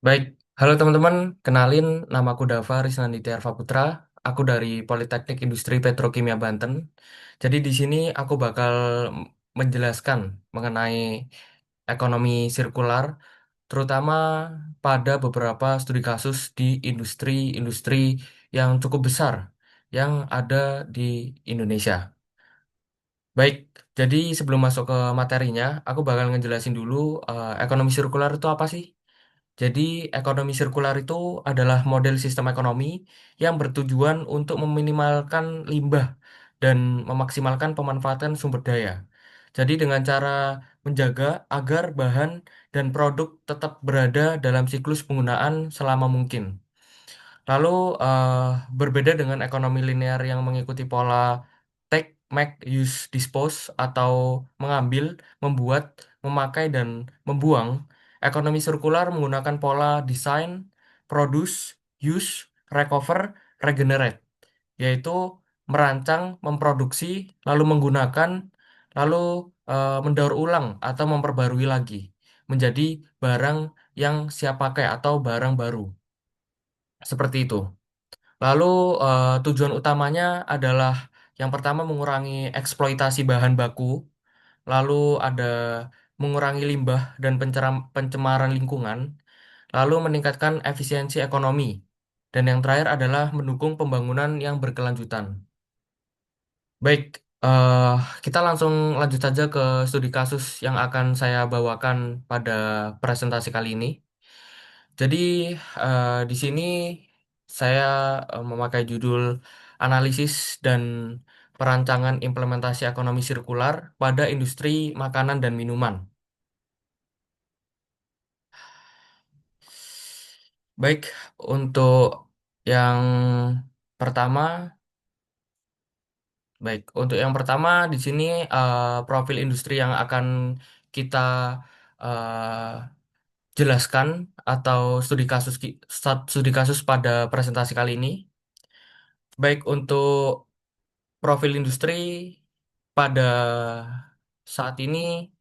Baik, halo teman-teman, kenalin namaku Dava Risnanditi Arfa Putra. Aku dari Politeknik Industri Petrokimia Banten. Jadi di sini aku bakal menjelaskan mengenai ekonomi sirkular, terutama pada beberapa studi kasus di industri-industri yang cukup besar yang ada di Indonesia. Baik, jadi sebelum masuk ke materinya, aku bakal ngejelasin dulu ekonomi sirkular itu apa sih? Jadi, ekonomi sirkular itu adalah model sistem ekonomi yang bertujuan untuk meminimalkan limbah dan memaksimalkan pemanfaatan sumber daya. Jadi, dengan cara menjaga agar bahan dan produk tetap berada dalam siklus penggunaan selama mungkin. Lalu eh, berbeda dengan ekonomi linear yang mengikuti pola take, make, use, dispose atau mengambil, membuat, memakai dan membuang, ekonomi sirkular menggunakan pola design, produce, use, recover, regenerate, yaitu merancang, memproduksi, lalu menggunakan, lalu mendaur ulang atau memperbarui lagi menjadi barang yang siap pakai atau barang baru. Seperti itu. Lalu tujuan utamanya adalah yang pertama mengurangi eksploitasi bahan baku, lalu ada mengurangi limbah dan pencemaran lingkungan, lalu meningkatkan efisiensi ekonomi, dan yang terakhir adalah mendukung pembangunan yang berkelanjutan. Baik, eh, kita langsung lanjut saja ke studi kasus yang akan saya bawakan pada presentasi kali ini. Jadi di sini saya memakai judul analisis dan perancangan implementasi ekonomi sirkular pada industri makanan dan minuman. Baik, untuk yang pertama, di sini profil industri yang akan kita eh, jelaskan atau studi kasus pada presentasi kali ini. Baik untuk profil industri pada saat ini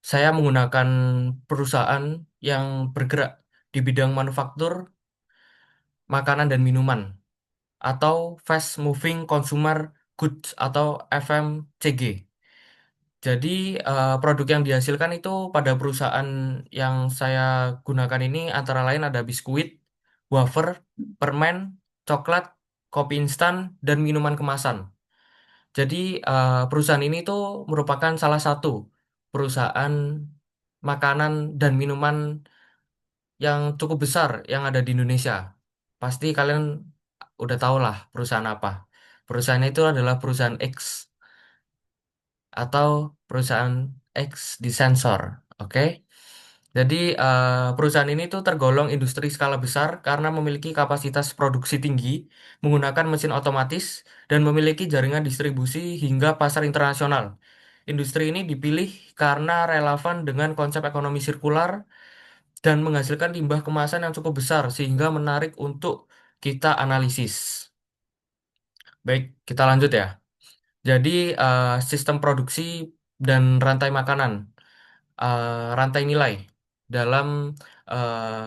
saya menggunakan perusahaan yang bergerak di bidang manufaktur, makanan dan minuman atau Fast Moving Consumer Goods atau FMCG. Jadi produk yang dihasilkan itu pada perusahaan yang saya gunakan ini antara lain ada biskuit, wafer, permen, coklat, kopi instan, dan minuman kemasan. Jadi perusahaan ini tuh merupakan salah satu perusahaan makanan dan minuman yang cukup besar yang ada di Indonesia. Pasti kalian udah tahu lah perusahaan apa. Perusahaan itu adalah perusahaan X atau perusahaan X di sensor. Oke. Jadi perusahaan ini tuh tergolong industri skala besar karena memiliki kapasitas produksi tinggi, menggunakan mesin otomatis, dan memiliki jaringan distribusi hingga pasar internasional. Industri ini dipilih karena relevan dengan konsep ekonomi sirkular dan menghasilkan limbah kemasan yang cukup besar sehingga menarik untuk kita analisis. Baik, kita lanjut ya. Jadi sistem produksi dan rantai makanan, rantai nilai dalam eh,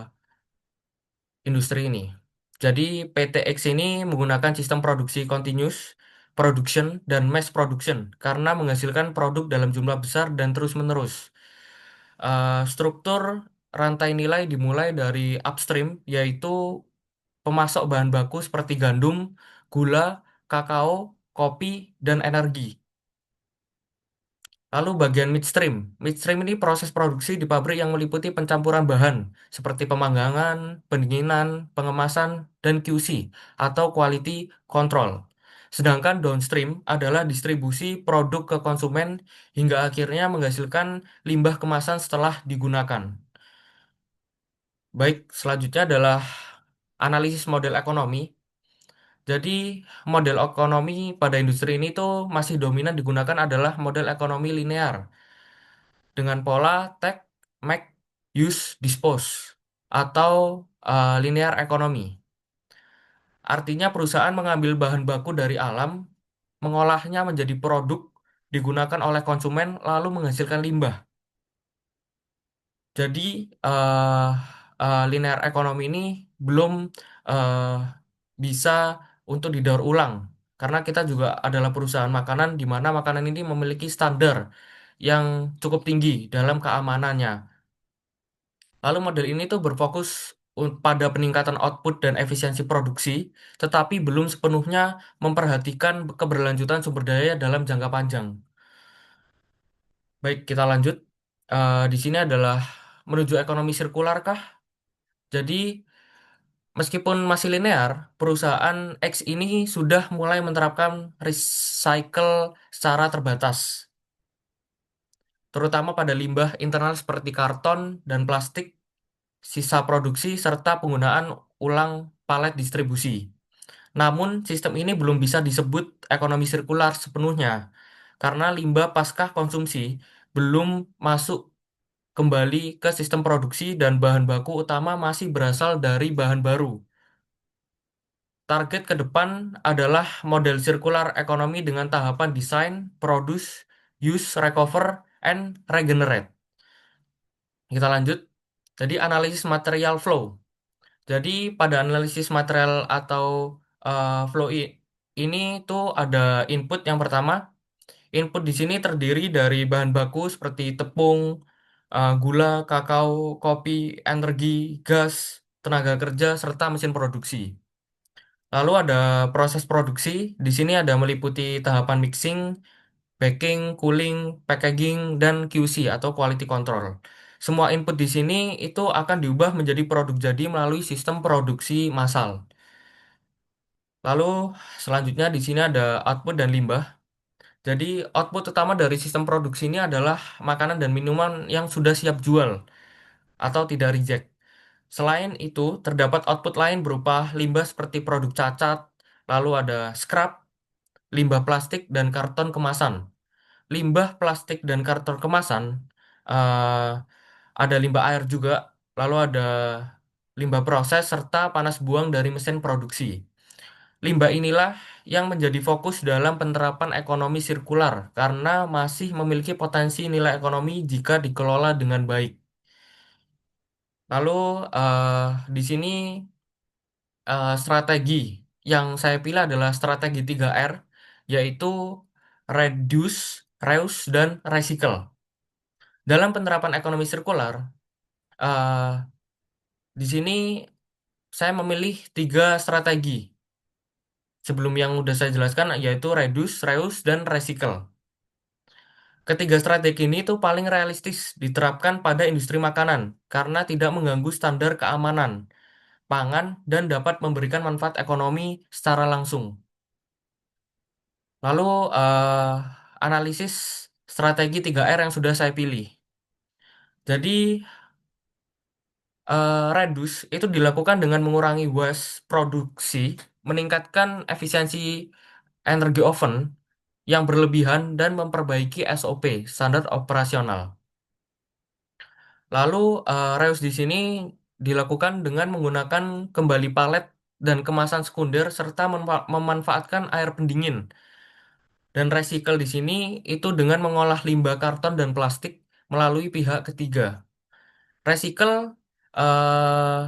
industri ini. Jadi PTX ini menggunakan sistem produksi continuous production dan mass production karena menghasilkan produk dalam jumlah besar dan terus-menerus. Struktur rantai nilai dimulai dari upstream, yaitu pemasok bahan baku seperti gandum, gula, kakao, kopi, dan energi. Lalu bagian midstream. Midstream ini proses produksi di pabrik yang meliputi pencampuran bahan seperti pemanggangan, pendinginan, pengemasan, dan QC atau quality control. Sedangkan downstream adalah distribusi produk ke konsumen hingga akhirnya menghasilkan limbah kemasan setelah digunakan. Baik, selanjutnya adalah analisis model ekonomi. Jadi, model ekonomi pada industri ini tuh masih dominan digunakan adalah model ekonomi linear dengan pola take, make, use, dispose atau linear ekonomi. Artinya perusahaan mengambil bahan baku dari alam, mengolahnya menjadi produk, digunakan oleh konsumen, lalu menghasilkan limbah. Jadi, linear ekonomi ini belum eh, bisa untuk didaur ulang. Karena kita juga adalah perusahaan makanan di mana makanan ini memiliki standar yang cukup tinggi dalam keamanannya. Lalu model ini tuh berfokus pada peningkatan output dan efisiensi produksi, tetapi belum sepenuhnya memperhatikan keberlanjutan sumber daya dalam jangka panjang. Baik, kita lanjut. Di sini adalah menuju ekonomi sirkular kah? Jadi, meskipun masih linear, perusahaan X ini sudah mulai menerapkan recycle secara terbatas, terutama pada limbah internal seperti karton dan plastik, sisa produksi, serta penggunaan ulang palet distribusi. Namun, sistem ini belum bisa disebut ekonomi sirkular sepenuhnya, karena limbah pasca konsumsi belum masuk kembali ke sistem produksi dan bahan baku utama masih berasal dari bahan baru. Target ke depan adalah model circular ekonomi dengan tahapan desain, produce, use, recover, and regenerate. Kita lanjut. Jadi analisis material flow. Jadi pada analisis material atau flow ini tuh ada input yang pertama. Input di sini terdiri dari bahan baku seperti tepung, gula, kakao, kopi, energi, gas, tenaga kerja, serta mesin produksi. Lalu ada proses produksi. Di sini ada meliputi tahapan mixing, baking, cooling, packaging, dan QC atau quality control. Semua input di sini itu akan diubah menjadi produk jadi melalui sistem produksi massal. Lalu selanjutnya di sini ada output dan limbah. Jadi output utama dari sistem produksi ini adalah makanan dan minuman yang sudah siap jual atau tidak reject. Selain itu, terdapat output lain berupa limbah seperti produk cacat, lalu ada scrap, limbah plastik, dan karton kemasan. Limbah plastik dan karton kemasan, eh, ada limbah air juga, lalu ada limbah proses, serta panas buang dari mesin produksi. Limbah inilah yang menjadi fokus dalam penerapan ekonomi sirkular karena masih memiliki potensi nilai ekonomi jika dikelola dengan baik. Lalu di sini strategi yang saya pilih adalah strategi 3R, yaitu reduce, reuse, dan recycle. Dalam penerapan ekonomi sirkular, eh, di sini saya memilih 3 strategi. Sebelum yang udah saya jelaskan, yaitu reduce, reuse, dan recycle. Ketiga strategi ini tuh paling realistis diterapkan pada industri makanan karena tidak mengganggu standar keamanan pangan dan dapat memberikan manfaat ekonomi secara langsung. Lalu analisis strategi 3R yang sudah saya pilih. Jadi reduce itu dilakukan dengan mengurangi waste produksi, meningkatkan efisiensi energi oven yang berlebihan dan memperbaiki SOP, standar operasional. Lalu reuse di sini dilakukan dengan menggunakan kembali palet dan kemasan sekunder serta memanfaatkan air pendingin. Dan recycle di sini itu dengan mengolah limbah karton dan plastik melalui pihak ketiga. Recycle eh,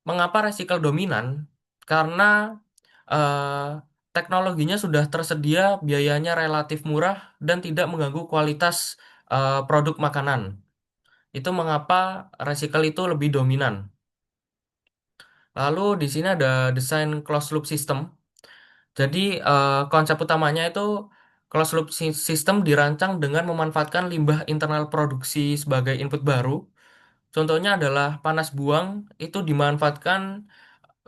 mengapa recycle dominan? Karena eh, teknologinya sudah tersedia, biayanya relatif murah dan tidak mengganggu kualitas produk makanan. Itu mengapa recycle itu lebih dominan. Lalu di sini ada desain closed loop system. Jadi konsep utamanya itu closed loop system dirancang dengan memanfaatkan limbah internal produksi sebagai input baru. Contohnya adalah panas buang itu dimanfaatkan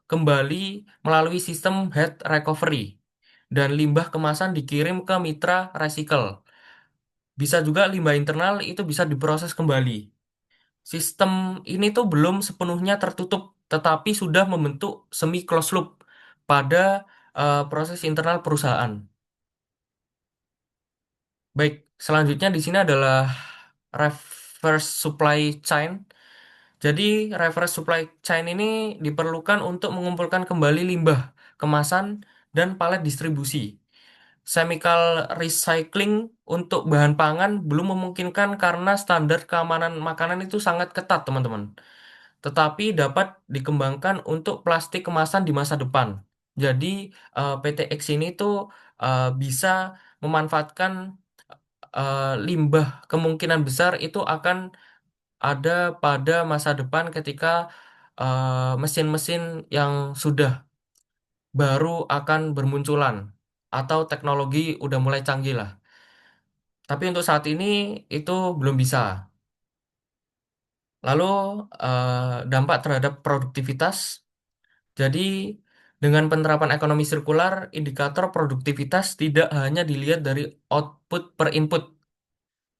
kembali melalui sistem heat recovery dan limbah kemasan dikirim ke mitra recycle. Bisa juga limbah internal itu bisa diproses kembali. Sistem ini tuh belum sepenuhnya tertutup, tetapi sudah membentuk semi closed loop pada proses internal perusahaan. Baik, selanjutnya di sini adalah reverse supply chain. Jadi, reverse supply chain ini diperlukan untuk mengumpulkan kembali limbah, kemasan, dan palet distribusi. Chemical recycling untuk bahan pangan belum memungkinkan karena standar keamanan makanan itu sangat ketat, teman-teman. tetapi dapat dikembangkan untuk plastik kemasan di masa depan. Jadi PTX ini tuh bisa memanfaatkan limbah, kemungkinan besar itu akan ada pada masa depan ketika mesin-mesin yang sudah baru akan bermunculan atau teknologi udah mulai canggih lah. Tapi untuk saat ini itu belum bisa. Lalu dampak terhadap produktivitas. Jadi dengan penerapan ekonomi sirkular, indikator produktivitas tidak hanya dilihat dari output per input,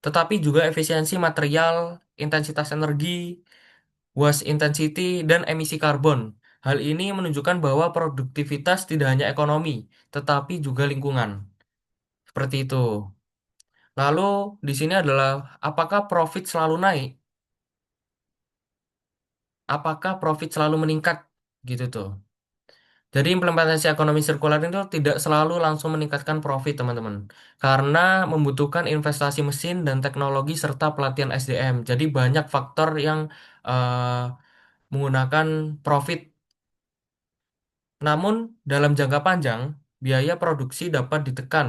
tetapi juga efisiensi material, intensitas energi, waste intensity, dan emisi karbon. Hal ini menunjukkan bahwa produktivitas tidak hanya ekonomi, tetapi juga lingkungan. Seperti itu. Lalu di sini adalah apakah profit selalu naik? Apakah profit selalu meningkat? Gitu tuh. Jadi implementasi ekonomi sirkular itu tidak selalu langsung meningkatkan profit, teman-teman. Karena membutuhkan investasi mesin dan teknologi serta pelatihan SDM. Jadi banyak faktor yang eh, menggunakan profit. Namun dalam jangka panjang, biaya produksi dapat ditekan,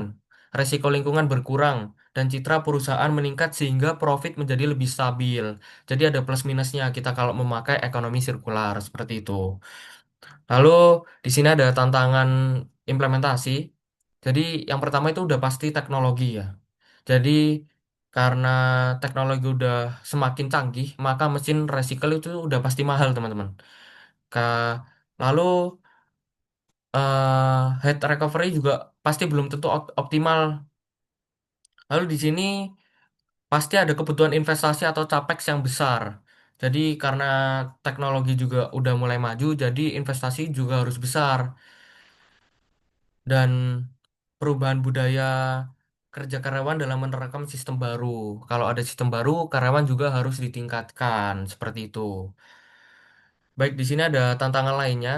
resiko lingkungan berkurang, dan citra perusahaan meningkat sehingga profit menjadi lebih stabil. Jadi ada plus minusnya kita kalau memakai ekonomi sirkular seperti itu. Lalu di sini ada tantangan implementasi. Jadi yang pertama itu udah pasti teknologi ya. Jadi karena teknologi udah semakin canggih, maka mesin recycle itu udah pasti mahal, teman-teman. Ka- Lalu head recovery juga pasti belum tentu optimal. Lalu di sini pasti ada kebutuhan investasi atau capex yang besar. Jadi karena teknologi juga udah mulai maju, jadi investasi juga harus besar. Dan perubahan budaya kerja karyawan dalam menerapkan sistem baru. Kalau ada sistem baru, karyawan juga harus ditingkatkan seperti itu. Baik, di sini ada tantangan lainnya.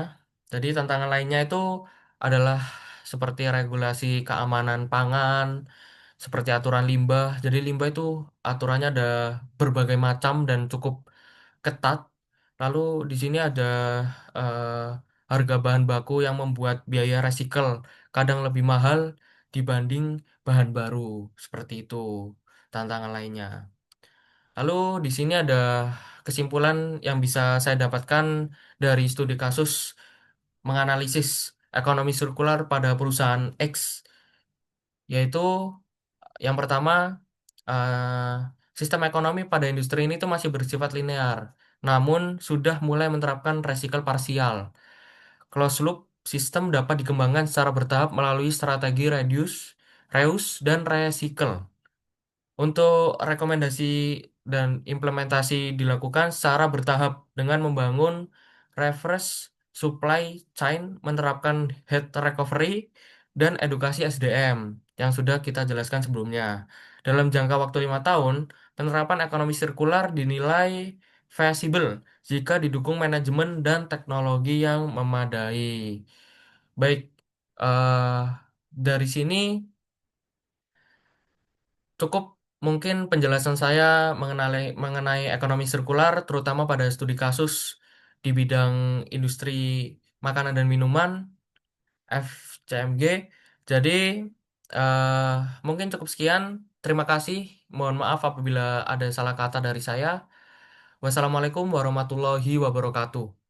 Jadi tantangan lainnya itu adalah seperti regulasi keamanan pangan, seperti aturan limbah. Jadi limbah itu aturannya ada berbagai macam dan cukup ketat. Lalu di sini ada eh, harga bahan baku yang membuat biaya recycle kadang lebih mahal dibanding bahan baru. Seperti itu tantangan lainnya. Lalu di sini ada kesimpulan yang bisa saya dapatkan dari studi kasus menganalisis ekonomi sirkular pada perusahaan X, yaitu yang pertama, sistem ekonomi pada industri ini tuh masih bersifat linear, namun sudah mulai menerapkan recycle parsial. Closed loop sistem dapat dikembangkan secara bertahap melalui strategi reuse, dan recycle. Untuk rekomendasi dan implementasi dilakukan secara bertahap dengan membangun reverse supply chain, menerapkan heat recovery, dan edukasi SDM yang sudah kita jelaskan sebelumnya. Dalam jangka waktu 5 tahun, penerapan ekonomi sirkular dinilai feasible jika didukung manajemen dan teknologi yang memadai. Baik, eh dari sini cukup mungkin penjelasan saya mengenai ekonomi sirkular, terutama pada studi kasus di bidang industri makanan dan minuman (FCMG). Jadi eh, mungkin cukup sekian. Terima kasih. Mohon maaf apabila ada salah kata dari saya. Wassalamualaikum warahmatullahi wabarakatuh.